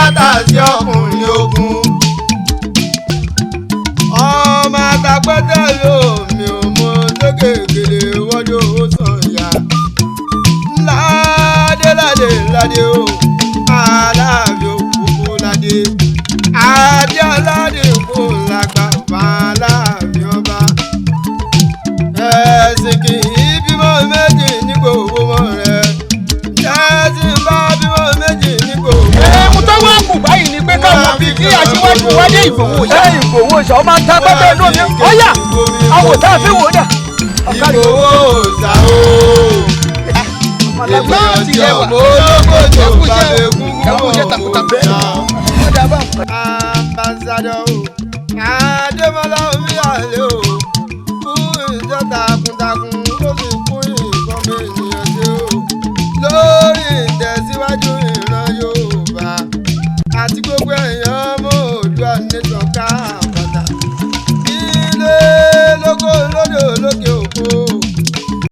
àtàtàsí ọkùnrin ogun. ọmọ àtàpẹ́tẹ́ lómi ò mọ lókèkèlè wọ́dọ̀ ó sàn yá. ládé ládé o aláàbí òkúkú ládé. adé aládé kò lágbà fàlàbí ọba. ẹ̀sìn kì í bímọ méjì ní gbogbo mọ́ rẹ̀. ẹ̀sìn bá bímọ méjì ní gbogbo. mo tó wá kù báyìí ni pé káwọn bíi kí aṣíwájú wáyé Ìgbòho-ṣá. Ìgbòho-ṣá ọmọ ń ta pẹ́pẹ́ lómi. ọ̀yà àwòtá fi wò dà. Ìgbòho-ṣá o. ènìyàn tí ọmọ olókòjò bá lè kúkú takuntakun. ambassadọ o Adémọ́lá Omíyalé o fún ìjọ takuntakun ó sì kún ìkọ́mọ ènìyàn ṣe o lórí ìtẹ̀síwájú ìran Yorùbá àti gbogbo èèyàn ọmọ Oòduà nation káàpàtà ilé lóko lódò lókè